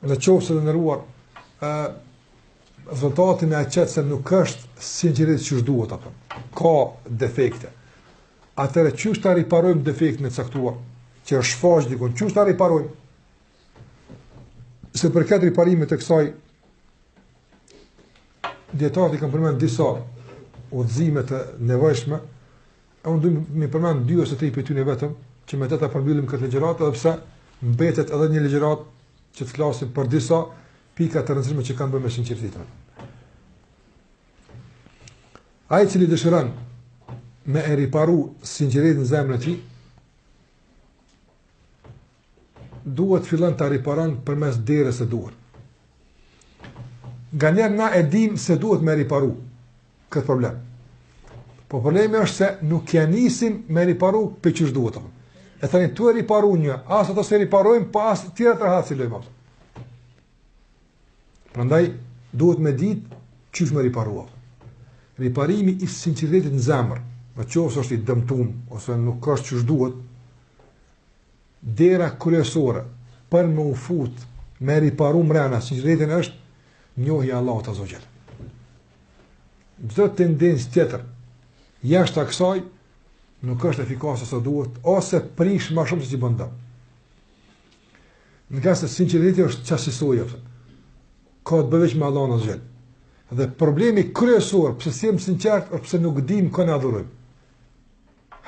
në qoftë se të nderuar, rezultati na qet se nuk është sinqeritet që duhet apo. Ka defekte. Atëherë çu ta riparojmë defektin e caktuar, që është shfaq dikun, çu ta riparojmë? Se për këtë riparimit të kësaj dietarët i kanë përmendur disa udhëzime të nevojshme. Unë du më përmend 2 ose 3 për ty në vetëm, që me të ta përmbyllim këtë ligjërat, edhe pse mbetet edhe një ligjërat që të flasim për disa pika të rëndësishme që kanë bërë me sinqeritetin. Ai cili dëshiron me e riparu sinqeritetin në zemrën e tij, duhet fillon ta riparon përmes derës së duhur. Nganjëherë na e dim se duhet me riparu këtë problem. Po problemi është se nuk ja nisim me riparu për çështë duhet. E thani tu e riparu një, as ato se riparojmë, pa as tjera të rahat si lojmë. Prandaj duhet me ditë çish me riparu. Riparimi i sinqeritetit në zemër, nëse është i dëmtuar ose nuk është çish duhet, dera kryesore për më u fut me riparu mrena sinqeritetin është njohja e Allahut azza wa jall. Çdo tendencë tjetër jashtë kësaj nuk është efikase sa duhet, ose prish më shumë se që bën dëm. Nga se sinqeriteti është çasësoja. Ka të bëjë me Allahun azza wa jall. Dhe problemi kryesor, pse si jam sinqert, është pse nuk dim kënë adhurojmë.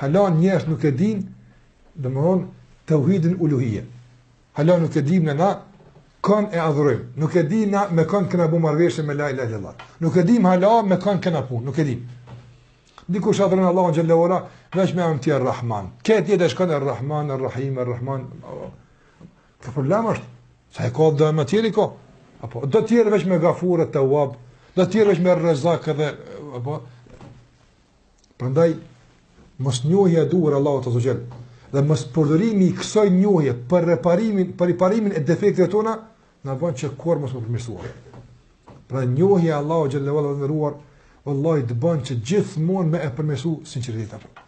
Hala njerëz nuk e din, domthonë tauhidin uluhiyya. Hala nuk e dim na kënë e adhurojmë. Nuk e dim na me kënë kena bu marrëveshje me la ilaha illallah. Nuk e dim hala me kënë kena punë, nuk e dim. Dikush adhuron Allahun xhallahu ala veç me emrin Ar-Rahman. Këtë jetë shkon Ar-Rahman, Ar-Rahim, Ar-Rahman. Ka problem është. Sa e ka do më tjerë ko? Apo do të tjerë veç me Gafur e Tawwab, do të tjerë veç me Rezak edhe apo. Prandaj mos njohja duhur Allahut azza xal. Dhe mos përdorimi i kësaj njohje për riparimin e defekteve tona na bën që kur mos u përmirësojë. Pra njohja e Allahut xhallahu ala ndëruar wallahi të bën që gjithmonë me e përmirësu sinqeritetin.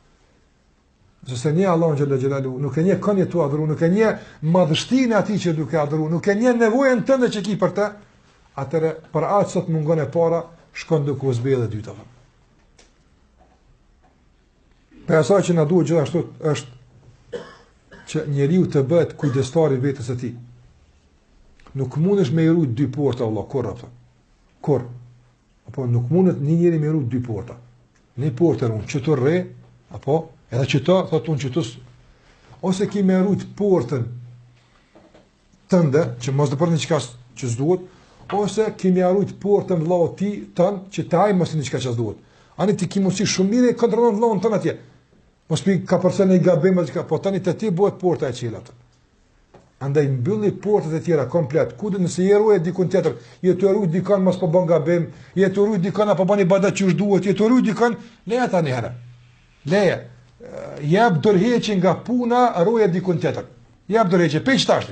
Nëse një Allahu xhallahu xhelalu nuk e një kënje tu adhuru, nuk e një madhështinë atij që duke adhuru, nuk e një nevojën tënde që ki për të, atëre për atë sot mungon e para, shkon duke u zbellë e dyta. Për asaj që na duhet gjithashtu është që njeriu të bëhet kujdestar i vetes së tij. Nuk mundesh me i rujt 2 porta Allah, kur. Apo nuk mundet një njeri me rujt 2 porta. Një portë unë që të rre, apo edhe që të, thot unë që të, ose ki me rujt portën tënde, që mos të për një qëka që s'duhet, ose ki me rujt portën vlau ti tënë, që taj mos një qëka që s'duhet. Ani ti ki mundësi shumë mire e kontrolon vlaun tënë atje. Mos pi ka përse një gabim, po tani të ti bëhet porta e qilat. Andaj mbylli portat e tjera komplet. Kudo nëse je ruaj dikun tjetër, je të ruaj dikon mos po bën gabim, je të ruaj dikon apo bën ibadat që duhet, je të ruaj dikon, leja tani herë. Leja. Jap dorëheqje nga puna, ruaj dikun tjetër. Jap dorëheqje, peç tash.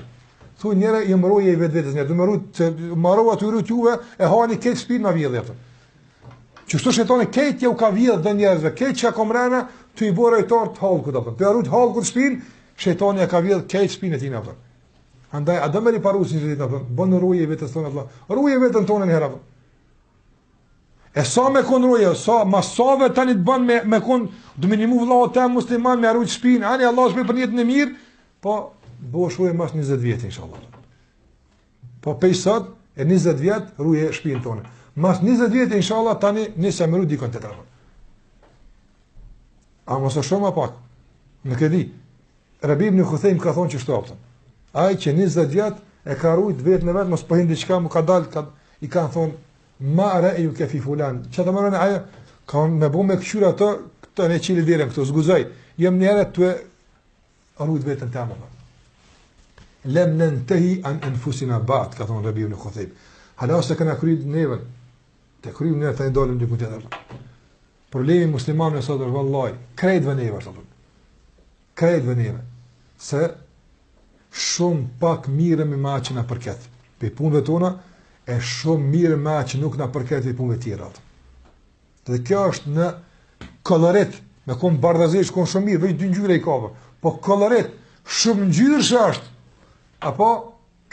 Thuaj njëra i mbrojë i vetvetes, ne do më rujt se marrova të rujt juve e hani këtë spinë ma vjedhë atë. Që shto shetoni këtë ja u ka vjedhë dhe njerëzve, këtë që ka mrena, të i bora i tartë halkut atë. Të rujt halkut spinë, shetoni ja ka vjedhë këtë spinë e tina atë. Andaj a do më riparu sinqeritet apo bën ruje vetes tonë apo ruje veten tonë herë apo e sa me kon ruje sa masave tani të bën me kon do minimu vëllau të musliman me rujt shpinë ani Allah shpëj për jetën e mirë po bosh ruje mas 20 vjet inshallah po pesat e 20 vjet ruje shpinën tonë mas 20 vjet inshallah tani nisa me rujt dikon tjetër a mos është shumë pak nuk e di Rabi ibn Khuthejm ka thonë që shtoptën ai që 20 vjet e ka rujt vetën e vet mos po hin diçka më ka dal i kanë thonë ma ra'yu ka fi fulan çata më rënë ajo kanë me bë me këshyr ato këto ne çili dirën këto zguzoj jam njerë të rujt vetën tamë lem nantahi an anfusina ba'd ka thonë Rabi ibn Khuthejm hala ose kanë kryt nevën të kryjmë ne tani dalëm diku tjetër problemi muslimanëve sot është vallahi krejt vëneve sot krejt vëneve se shumë pak mirëm me aqë na përket. Për punëve tona, e shumë mirëm me aqë nuk na përket për punëve tjera. Dhe kjo është në kolorit, me konë bardhazesh, konë shumë mirë, vëjtë 2 ngjyra i kava. Po kolorit, shumë ngjyrë është, apo,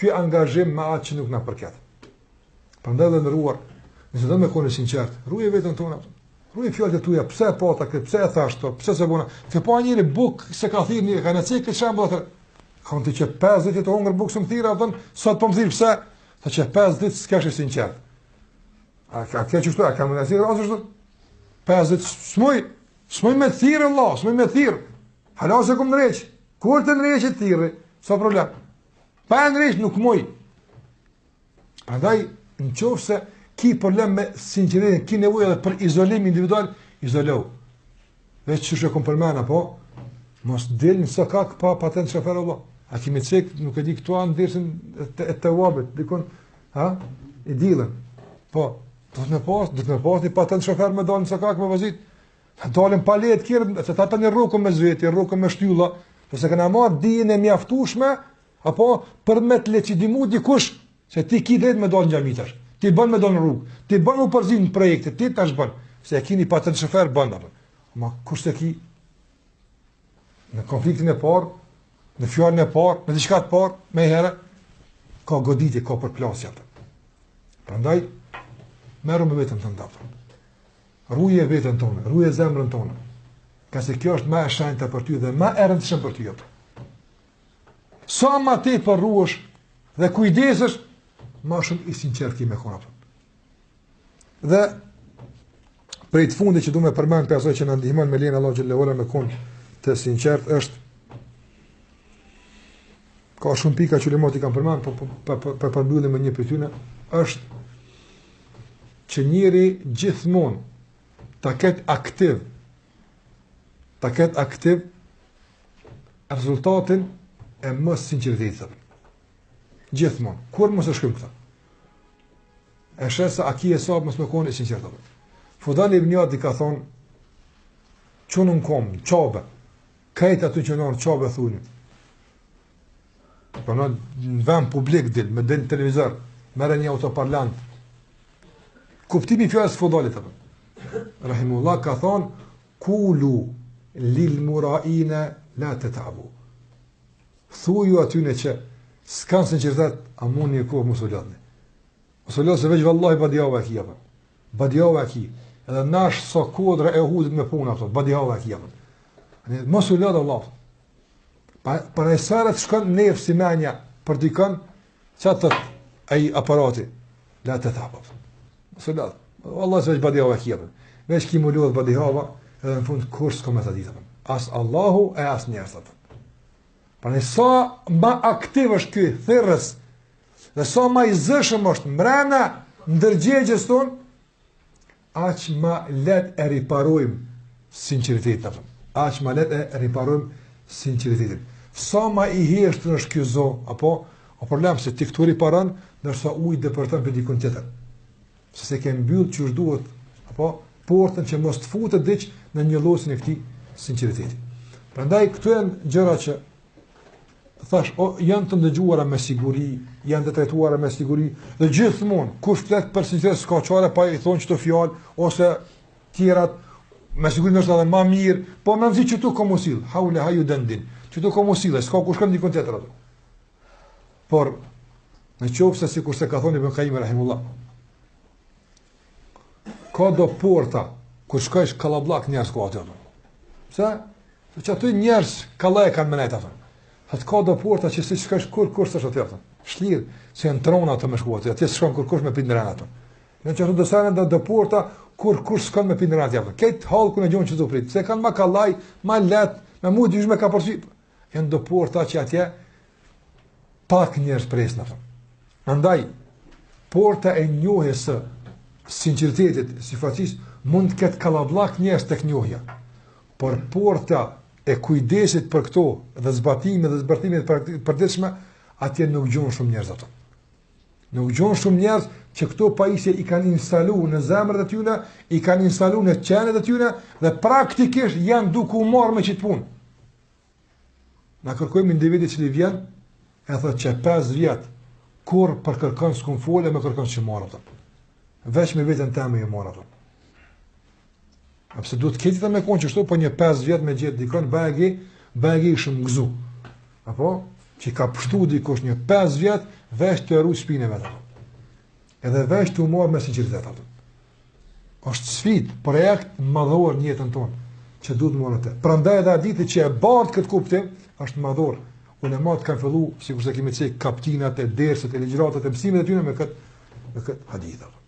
ky angazhim me atë që nuk na përket. Prandaj dhe ndëruar, nëse do të qenë sinqert, ruaj veten tonë. Ruaj fjalët e tua, pse e pata këtë, pse e thash këto, pse se bona. Të pa njëri buk se ka thirrni, kanë cek këtë shembull atë. Kanë të që 5 ditë të hungër bukë së më thira, thon, sot po më thirr pse? Sa që 5 ditë s'kesh sinqert. A ka çu këtu, a ka më thirr ose 5 ditë s'moj me thirr Allah, s'moj me thirr. Hala se kum drejt. Kur të ndreqet thirrë, s'ka problem. Pa ndreq nuk moj. Prandaj nëse ki problem me sinqeritet, ki nevojë edhe për izolim individual, izolo. Veç çu shkon për mëna, po mos del në sokak pa patent shofer Allah. A kimi cek, nuk e di këtu anë dhirësin e të wabit, dikon, i dilën. Po, do të me pas një patent shofer me dalë në sokak me vazit. Dalën pa letë kjerë, se ta një rrugën me zveti, rrugën me shtylla, përse këna marë dijen e mjaftushme, apo për me të lecidimu dikush, se ti ki letë me dalë në gjamitash, ti bën me dalë në rrugë, ti bën me përzin në projekte, ti tash bën, se e ki një patent shofer bën, ma kush se ki në konfliktin e parë, në fjallën e parë, në diçka të parë, me herë, ka goditje, ka përplasja. Prandaj, merru me vetën të ndapë. Ruje vetën tonë, ruje zemrën tonë. Ka se kjo është ma e shenjta për ty dhe ma e rëndësishme për ty. Sa ma te për ruesh dhe kujdesesh, ma shumë i sinqert ki me kona. Dhe prej të fundi që du me përmend për asoj që në ndihmon me lejnë Allah Gjellewala me konë të sinqert është, ka shumë pika që lemoti kam përmend, për përbyllim me një për tyne, është që njëri gjithmonë ta ketë aktiv rezultatin e mos sinqeritetit. Gjithmonë, kur mos e shkrim këta. E shesa a ki e sabë mos me kone i sinqertit. Fudali ibn Iyad i ka thonë, çunun kom, qabe, kajt aty që nërë qabe thunin. Për në vend publik dil, me del televizor, mere një autoparlant. Kuptimi fjallës Fudalit atë. Rahimullah ka thonë, kulu lil muraine la të tabu. Thuju atyne që s'kanë sinqeritet, a mund një kohë musullatni. Musullat se veç vallahi badjave e kia. Badjave e kia. Edhe nash sa kodra e hudit me puna, badjave e kia. Musullat Allah. Për e sërët shkon nefë si menja për dikën, që të aji aparati, la të tabu. Musullat. Allah se veç badjave e kia. Veç ki mulluat badjave, edhe në fund kur s'ko me të ditë. As Allahu e as njerëzat. Pra në sa ma aktiv është kjo thirrës, dhe sa ma i zëshëm është mrena ndërgjegjes tonë, aq ma let e riparojmë sinceritetin. Aq ma let e riparojmë sinceritetin. Sa ma i heshtën është kjo zo, o problem se ti këtu riparon, nërsa ujë dëpërton për dikun tjetër. Se ke mbyllë që është duhet, portën që mos të futet diç në një llosin e këtij sinqeriteti. Prandaj këtu janë gjëra që thash, janë të ndëgjuara me siguri, janë të trajtuara me siguri, dhe gjithmonë kush flet për sinqeritet s'ka çfarë pa i thonë çto fjalë ose tjerat me siguri është edhe më mirë, po më nxit çtu komosil, haula hayu dandin. Çtu komosil, s'ka kush kanë dikon tjetër atë. Por në qoftë se sikur se ka thonë Ibn Qayyim rahimullah, ka do porta kur shkojsh kallabllak njerëz ku aty. Pse? Se aty njerëz kallaj kanë menet aty. Atë ka do porta që si shkojsh kur s'është aty aty. Shlir, se janë trona të më shkuat, aty s'shkon kur kush me pindran aty. Në çdo do sanë do porta kur s'kon me pindran aty. Këtë hallkun e gjon që do prit. Se kanë më kallaj, më let, më mund dysh me ka porsi. Janë do porta që atje pak njerëz presin aty. Andaj porta e njohjes së sinqeritetit, sifatis, mund të ketë kallabllak njerëz tek njohja. Por porta e kujdesit për këto dhe zbatimit dhe zbartimit të përditshme, atje nuk gjon shumë njerëz ato. Nuk gjon shumë njerëz që këto pajisje i kanë instaluar në zemrat e tyre, i kanë instaluar në qenet e tyre dhe praktikisht janë duke u marrë me çit punë. Na kërkojmë individi që vjen e thotë që 5 vjet kur për kërkon s'kum folë me kërkon që marr ato. Veç me vetën teme i marr ato. Apse duhet këtë të me konë që shto, po një 5 vjet me gjithë dikon, bagi shumë gëzu. Apo, që ka pështu dikosh një 5 vjet, veç të ruaj shpinën vetë. Edhe veç të marr me sinqeritet atë. Është sfidë, projekt madhor në jetën tonë që duhet të marrë atë. Prandaj edhe ditë që e bart këtë kuptim është madhor. Ulemat kanë filluar, sikur se kemi thënë, kaptinat e dersat e ligjëratat e mësimeve të tyre me këtë hadith.